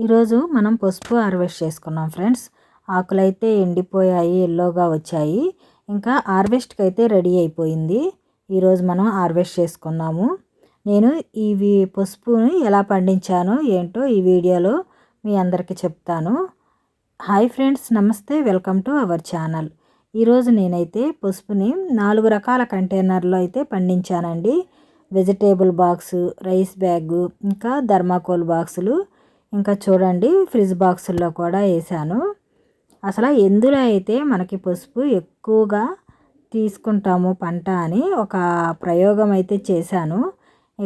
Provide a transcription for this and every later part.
ఈరోజు మనం పసుపు హార్వెస్ట్ చేసుకున్నాం ఫ్రెండ్స్. ఆకులైతే ఎండిపోయాయి, ఎల్లోగా వచ్చాయి. ఇంకా హార్వెస్ట్కి అయితే రెడీ అయిపోయింది. ఈరోజు మనం హార్వెస్ట్ చేసుకున్నాము. నేను ఇవి పసుపుని ఎలా పండించానో ఏంటో ఈ వీడియోలో మీ అందరికీ చెప్తాను. హాయ్ ఫ్రెండ్స్, నమస్తే, వెల్కమ్ టు అవర్ ఛానల్. ఈరోజు నేనైతే పసుపుని 4 రకాల కంటైనర్లో అయితే పండించానండి. వెజిటేబుల్ బాక్సు, రైస్ బ్యాగు, ఇంకా థర్మాకోల్ బాక్సులు, ఇంకా చూడండి ఫ్రిడ్జ్ బాక్సుల్లో కూడా వేసాను. అసలు ఎందులో అయితే మనకి పసుపు ఎక్కువగా తీసుకుంటాము పంట అని ఒక ప్రయోగం అయితే చేశాను.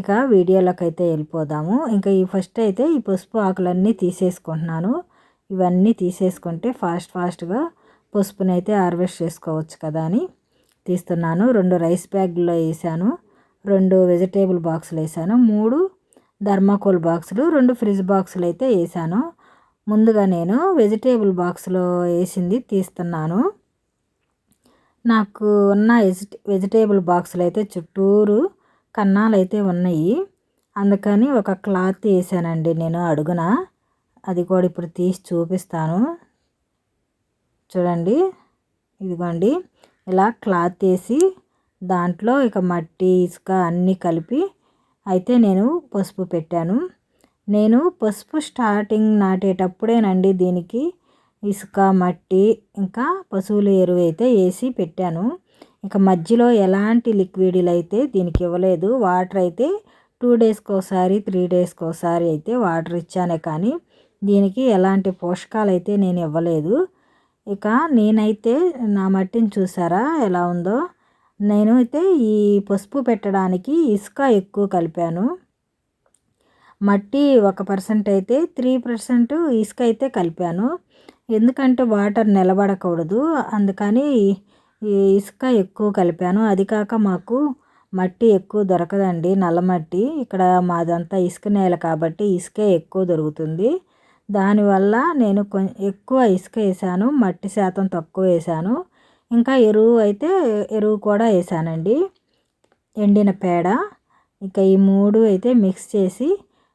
ఇక వీడియోలోకి అయితే వెళ్ళిపోదాము. ఇంకా ఈ ఫస్ట్ అయితే ఈ పసుపు ఆకులన్నీ తీసేసుకుంటున్నాను. ఇవన్నీ తీసేసుకుంటే ఫాస్ట్గా పసుపుని అయితే హార్వెస్ట్ చేసుకోవచ్చు కదా అని తీస్తున్నాను. 2 రైస్ బ్యాగ్లో వేసాను, 2 వెజిటేబుల్ బాక్సులు వేసాను, 3 థర్మాకోల్ బాక్సులు, 2 ఫ్రిడ్జ్ బాక్సులు అయితే వేసాను. ముందుగా నేను వెజిటేబుల్ బాక్స్లో వేసింది తీస్తున్నాను. నాకు ఉన్న వెజిటేబుల్ బాక్సులు అయితే చుట్టూరు కన్నాలు అయితే ఉన్నాయి. అందుకని ఒక క్లాత్ వేసానండి నేను అడుగున. అది కూడా ఇప్పుడు తీసి చూపిస్తాను. చూడండి, ఇదిగోండి, ఇలా క్లాత్ వేసి దాంట్లో ఇక మట్టి, ఇసుక అన్నీ కలిపి అయితే నేను పసుపు పెట్టాను. నేను పసుపు స్టార్టింగ్ నాటేటప్పుడేనండి దీనికి ఇసుక, మట్టి, ఇంకా పశువుల ఎరువు అయితే వేసి పెట్టాను. ఇక మధ్యలో ఎలాంటి లిక్విడ్లు అయితే దీనికి ఇవ్వలేదు. వాటర్ అయితే 2 డేస్కి ఒకసారి, 3 డేస్కి ఒకసారి అయితే వాటర్ ఇచ్చానే కానీ దీనికి ఎలాంటి పోషకాలు అయితే నేను ఇవ్వలేదు. ఇక నేనైతే నా మట్టిని చూసారా ఎలా ఉందో. నేను అయితే ఈ పసుపు పెట్టడానికి ఇసుక ఎక్కువ కలిపాను. మట్టి 1% అయితే 3% ఇసుక అయితే కలిపాను. ఎందుకంటే వాటర్ నిలబడకూడదు, అందుకని ఈ ఇసుక ఎక్కువ కలిపాను. అది కాక మాకు మట్టి ఎక్కువ దొరకదండి, నల్లమట్టి. ఇక్కడ మాదంతా ఇసుక నేల కాబట్టి ఇసుకే ఎక్కువ దొరుకుతుంది. దానివల్ల నేను ఎక్కువ ఇసుక వేసాను, మట్టి శాతం తక్కువ వేసాను. ఇంకా ఎరువు కూడా వేసానండి, ఎండిన పేడ. ఇంకా ఈ 3 అయితే మిక్స్ చేసి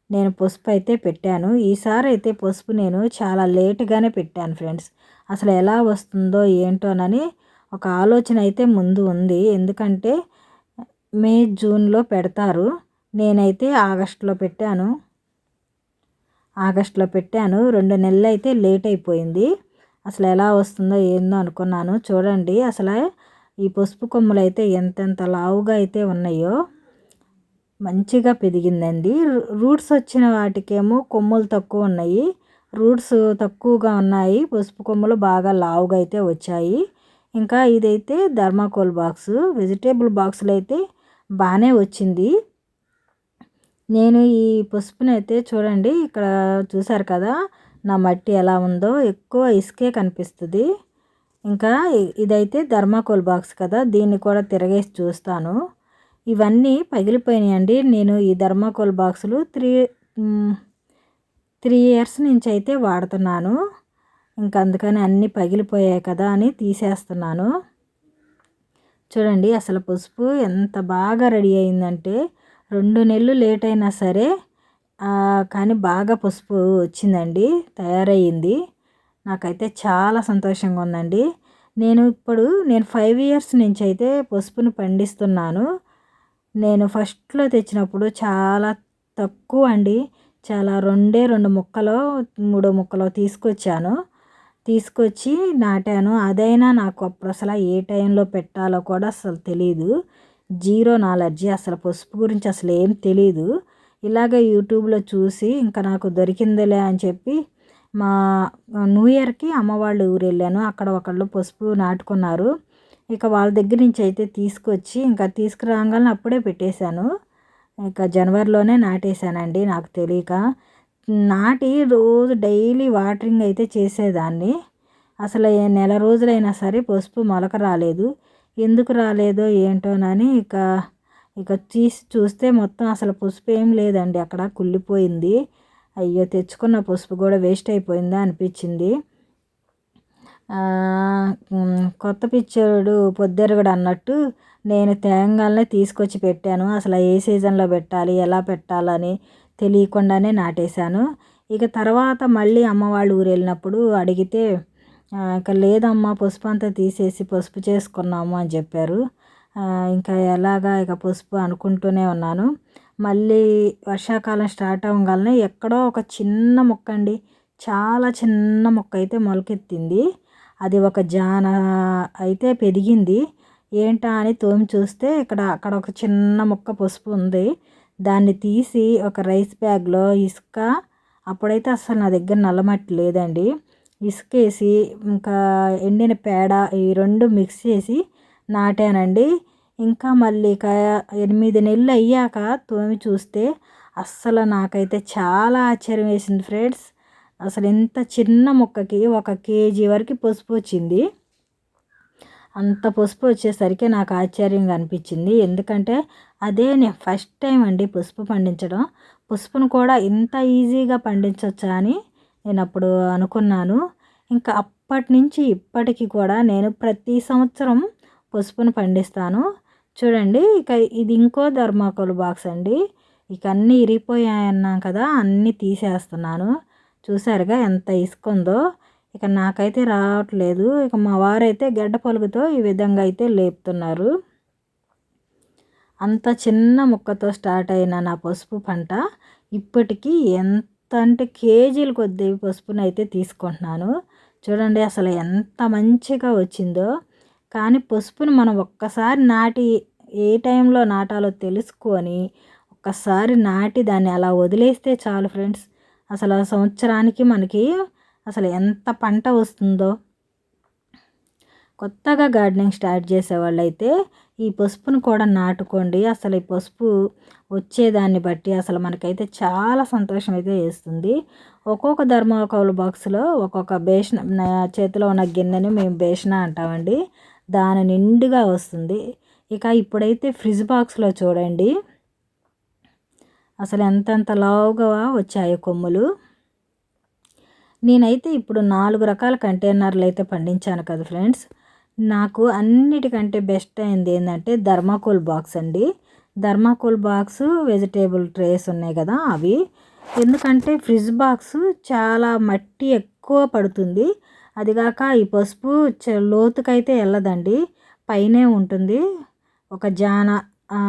నేను పసుపు అయితే పెట్టాను. ఈసారి అయితే పసుపు నేను చాలా లేటుగానే పెట్టాను ఫ్రెండ్స్. అసలు ఎలా వస్తుందో ఏంటోనని ఒక ఆలోచన అయితే ముందు ఉంది. ఎందుకంటే మే, జూన్లో పెడతారు. నేనైతే ఆగస్టులో పెట్టాను. 2 నెలలు అయితే లేట్ అయిపోయింది. అసలు ఎలా వస్తుందో ఏందో అనుకున్నాను. చూడండి, అసలు ఈ పసుపు కొమ్మలు అయితే ఎంతెంత లావుగా అయితే ఉన్నాయో, మంచిగా పెరిగిందండి. రూట్స్ వచ్చిన వాటికేమో కొమ్మలు తక్కువ ఉన్నాయి, రూట్స్ తక్కువగా ఉన్నాయి. పసుపు కొమ్మలు బాగా లావుగా అయితే వచ్చాయి. ఇంకా ఇదైతే థర్మాకోల్ బాక్సు. వెజిటేబుల్ బాక్సులు అయితే బాగానే వచ్చింది. నేను ఈ పసుపుని అయితే చూడండి, ఇక్కడ చూసారు కదా నా మట్టి ఎలా ఉందో, ఎక్కువ ఇసుకే కనిపిస్తుంది. ఇంకా ఇదైతే థర్మాకోల్ బాక్స్ కదా, దీన్ని కూడా తిరగేసి చూస్తాను. ఇవన్నీ పగిలిపోయినాయండి. నేను ఈ థర్మాకోల్ బాక్సులు 3 ఇయర్స్ నుంచి అయితే వాడుతున్నాను. ఇంకా అందుకని అన్నీ పగిలిపోయాయి కదా అని తీసేస్తున్నాను. చూడండి, అసలు పసుపు ఎంత బాగా రెడీ అయిందంటే 2 నెలలు లేట్ అయినా సరే కానీ బాగా పసుపు వచ్చిందండి, తయారయ్యింది. నాకైతే చాలా సంతోషంగా ఉందండి. నేను 5 ఇయర్స్ నుంచి అయితే పసుపును పండిస్తున్నాను. నేను ఫస్ట్లో తెచ్చినప్పుడు చాలా తక్కువ అండి, చాలా 2 ముక్కలో 3 ముక్కలో తీసుకొచ్చి నాటాను. అదైనా నాకు అప్పుడు అసలు ఏ టైంలో పెట్టాలో కూడా అసలు తెలీదు. జీరో నాలెడ్జీ, అసలు పసుపు గురించి అసలు ఏం తెలీదు. ఇలాగ యూట్యూబ్లో చూసి ఇంకా నాకు దొరికిందిలే అని చెప్పి మా న్యూ ఇయర్కి అమ్మ వాళ్ళ ఊరు వెళ్ళాను. అక్కడ ఒకళ్ళు పసుపు నాటుకున్నారు. ఇక వాళ్ళ దగ్గర నుంచి అయితే తీసుకొచ్చి ఇంకా తీసుకురాగానే అప్పుడే పెట్టేశాను. ఇక జనవరిలోనే నాటేశానండి, నాకు తెలియక. నాటి రోజు డైలీ వాటరింగ్ అయితే చేసేదాన్ని. అసలు నెల రోజులైనా సరే పసుపు మొలక రాలేదు. ఎందుకు రాలేదో ఏంటోనని ఇక తీసి చూస్తే మొత్తం అసలు పసుపు ఏం లేదండి, అక్కడ కుళ్ళిపోయింది. అయ్యో, తెచ్చుకున్న పసుపు కూడా వేస్ట్ అయిపోయిందా అనిపించింది. కొత్త పిచ్చోడు పొద్దెరగడు అన్నట్టు నేను తేంగాలనే తీసుకొచ్చి పెట్టాను. అసలు ఏ సీజన్లో పెట్టాలి, ఎలా పెట్టాలని తెలియకుండానే నాటేశాను. ఇక తర్వాత మళ్ళీ అమ్మ వాళ్ళ ఊరు వెళ్ళినప్పుడు అడిగితే ఇక లేదమ్మా పసుపు అంతా తీసేసి పసుపు చేసుకున్నాము అని చెప్పారు. ఇంకా ఎలాగా ఇక పసుపు అనుకుంటూనే ఉన్నాను. మళ్ళీ వర్షాకాలం స్టార్ట్ అవ్వగానే ఎక్కడో ఒక చిన్న మొక్క అండి, చాలా చిన్న మొక్క అయితే మొలకెత్తింది. అది ఒక జాన అయితే పెరిగింది. ఏంటా అని తోమి చూస్తే అక్కడ ఒక చిన్న మొక్క పసుపు ఉంది. దాన్ని తీసి ఒక రైస్ బ్యాగ్లో ఇసుక, అప్పుడైతే అసలు నా దగ్గర నల్లమట్టి లేదండి, ఇసుకేసి ఇంకా ఎండిన పేడ ఈ 2 మిక్స్ చేసి నాటానండి. ఇంకా మళ్ళీ 8 నెలలు అయ్యాక తోమి చూస్తే అస్సలు నాకైతే చాలా ఆశ్చర్యం వేసింది ఫ్రెండ్స్. అసలు ఇంత చిన్న మొక్కకి 1 కేజీ వరకు పసుపు వచ్చింది. అంత పసుపు వచ్చేసరికి నాకు ఆశ్చర్యంగా అనిపించింది. ఎందుకంటే అదే నేను ఫస్ట్ టైం అండి పసుపు పండించడం. పసుపును కూడా ఇంత ఈజీగా పండించవచ్చా అని నేను అప్పుడు అనుకున్నాను. ఇంకా అప్పటి నుంచి ఇప్పటికి కూడా నేను ప్రతి సంవత్సరం పసుపును పండిస్తాను. చూడండి, ఇక ఇది ఇంకో థర్మాకోల్ బాక్స్ అండి. ఇక అన్నీ ఇరిగిపోయాయన్నాం కదా, అన్నీ తీసేస్తున్నాను. చూసారుగా ఎంత ఇసుక ఉందో. ఇక నాకైతే రావట్లేదు. ఇక మా వారైతే గడ్డ పలుగుతో ఈ విధంగా అయితే లేపుతున్నారు. అంత చిన్న ముక్కతో స్టార్ట్ అయిన నా పసుపు పంట ఇప్పటికీ ఎంత అంటే కేజీల కొద్దీ పసుపును అయితే తీసుకుంటున్నాను. చూడండి అసలు ఎంత మంచిగా వచ్చిందో. కానీ పసుపుని మనం ఒక్కసారి నాటి ఏ టైంలో నాటాలో తెలుసుకొని ఒక్కసారి నాటి దాన్ని అలా వదిలేస్తే చాలు ఫ్రెండ్స్. అసలు సంవత్సరానికి మనకి అసలు ఎంత పంట వస్తుందో. కొత్తగా గార్డెనింగ్ స్టార్ట్ చేసేవాళ్ళైతే ఈ పసుపును కూడా నాటుకోండి. అసలు ఈ పసుపు వచ్చేదాన్ని బట్టి అసలు మనకైతే చాలా సంతోషం అయితే వేస్తుంది. ఒక్కొక్క థర్మాకోల్ బాక్స్లో ఒక్కొక్క బేషన, నా చేతిలో ఉన్న గిన్నెని మేము బేషన అంటామండి, దాని నిండుగా వస్తుంది. ఇక ఇప్పుడైతే ఫ్రిడ్జ్ బాక్స్లో చూడండి అసలు ఎంతెంత లావుగా వచ్చాయో కొమ్ములు. నేనైతే ఇప్పుడు 4 రకాల కంటైనర్లు అయితే పండించాను కదా ఫ్రెండ్స్. నాకు అన్నిటికంటే బెస్ట్ అయింది ఏంటంటే థర్మాకోల్ బాక్స్ అండి. థర్మాకోల్ బాక్స్, వెజిటేబుల్ ట్రేస్ ఉన్నాయి కదా అవి. ఎందుకంటే ఫ్రిడ్జ్ బాక్స్ చాలా మట్టి ఎక్కువ పడుతుంది. అదిగాక ఈ పసుపు లోతుకైతే వెళ్ళదండి, పైనే ఉంటుంది, ఒక జాన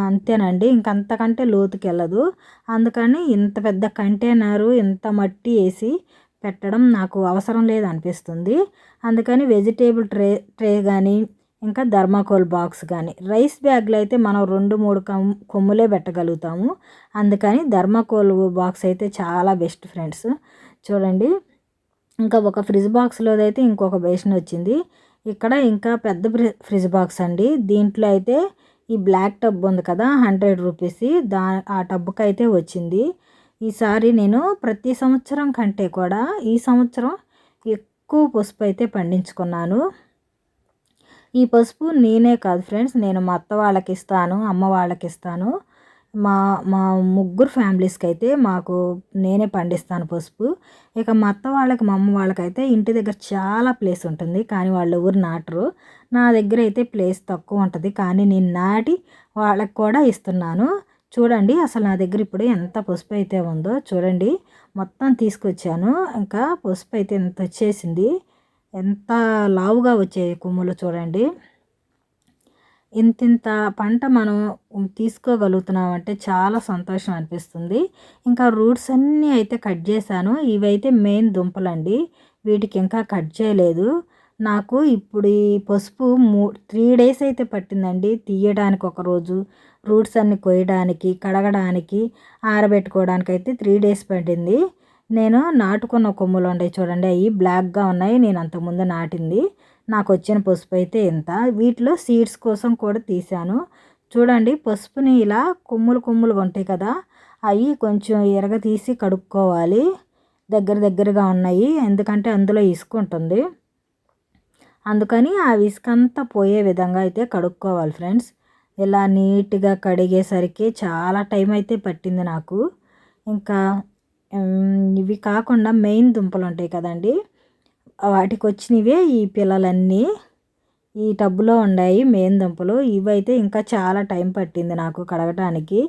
అంతేనండి, ఇంకంతకంటే లోతుకి వెళ్ళదు. అందుకని ఇంత పెద్ద కంటైనరు ఇంత మట్టి వేసి పెట్టడం నాకు అవసరం లేదనిపిస్తుంది. అందుకని వెజిటేబుల్ ట్రే కానీ, ఇంకా థర్మాకోల్ బాక్స్ కానీ, రైస్ బ్యాగ్లో అయితే మనం 2-3 కొమ్ములే పెట్టగలుగుతాము. అందుకని థర్మాకోల్ బాక్స్ అయితే చాలా బెస్ట్ ఫ్రెండ్స్. చూడండి, ఇంకా ఒక ఫ్రిడ్జ్ బాక్స్లోదైతే ఇంకొక బేషన్ వచ్చింది. ఇక్కడ ఇంకా పెద్ద ఫ్రిడ్జ్ బాక్స్ అండి. దీంట్లో అయితే ఈ బ్లాక్ టబ్ ఉంది కదా 100 రూపీస్, ఆ టబ్కి అయితే వచ్చింది. ఈసారి నేను ప్రతి సంవత్సరం కంటే కూడా ఈ సంవత్సరం ఎక్కువ పసుపు అయితే పండించుకున్నాను. ఈ పసుపు నేనే కాదు ఫ్రెండ్స్, నేను మా అత్త వాళ్ళకి ఇస్తాను, అమ్మ వాళ్ళకి ఇస్తాను. మా మా ముగ్గురు ఫ్యామిలీస్కి అయితే నేనే పండిస్తాను పసుపు. ఇక మా అత్త వాళ్ళకి, మా అమ్మ వాళ్ళకైతే ఇంటి దగ్గర చాలా ప్లేస్ ఉంటుంది, కానీ వాళ్ళు ఎవరు నాటరు. నా దగ్గర అయితే ప్లేస్ తక్కువ ఉంటుంది, కానీ నేను నాటి వాళ్ళకి కూడా ఇస్తున్నాను. చూడండి అసలు నా దగ్గర ఇప్పుడు ఎంత పసుపు అయితే ఉందో చూడండి. మొత్తం తీసుకొచ్చాను. ఇంకా పసుపు అయితే ఎంత వచ్చేసింది, ఎంత లావుగా వచ్చాయి కొమ్ములు చూడండి. ఇంతింత పంట మనం తీసుకోగలుగుతున్నాం అంటే చాలా సంతోషం అనిపిస్తుంది. ఇంకా రూట్స్ అన్నీ అయితే కట్ చేశాను. ఇవైతే మెయిన్ దుంపలండి, వీటికి ఇంకా కట్ చేయలేదు. నాకు ఇప్పుడు ఈ పసుపు 3 డేస్ అయితే పట్టిందండి తీయడానికి. ఒకరోజు రూట్స్ అన్ని కొయ్యడానికి, కడగడానికి, ఆరబెట్టుకోవడానికి అయితే 3 డేస్ పట్టింది. నేను నాటుకున్న కొమ్ములు ఉన్నాయి చూడండి, అవి బ్లాక్గా ఉన్నాయి, నేను అంతకుముందు నాటింది. నాకు వచ్చిన పసుపు అయితే ఇంత. వీటిలో సీడ్స్ కోసం కూడా తీసాను. చూడండి పసుపుని ఇలా కొమ్ములుగా ఉంటాయి కదా, అవి కొంచెం తీసి కడుక్కోవాలి. దగ్గరగా ఉన్నాయి, ఎందుకంటే అందులో ఇసుక ఉంటుంది. అందుకని ఆ ఇసుక అంతా పోయే విధంగా అయితే కడుక్కోవాలి ఫ్రెండ్స్. ఇలా నీట్గా కడిగేసరికి చాలా టైం అయితే పట్టింది నాకు. ఇంకా ఇవి కాకుండా మెయిన్ దుంపలు ఉంటాయి కదండి, వాటికి వచ్చినవే ఈ పిల్లలన్నీ ఈ టబ్బులో ఉన్నాయి మెయిన్ దుంపలు. ఇవైతే ఇంకా చాలా టైం పట్టింది నాకు కడగటానికి.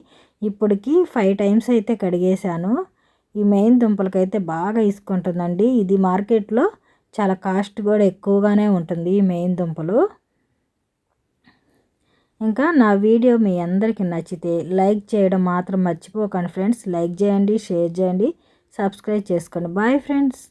ఇప్పటికి 5 టైమ్స్ అయితే కడిగేశాను. ఈ మెయిన్ దుంపలకైతే బాగా ఇసుకుంటుందండి. ఇది మార్కెట్లో చాలా కాస్ట్ కూడా ఎక్కువగానే ఉంటుంది ఈ మెయిన్ దుంపలు. ఇంకా నా వీడియో మీ అందరికీ నచ్చితే లైక్ చేయడం మాత్రం మర్చిపోకండి ఫ్రెండ్స్. లైక్ చేయండి, షేర్ చేయండి, సబ్స్క్రైబ్ చేసుకోండి. Bye friends.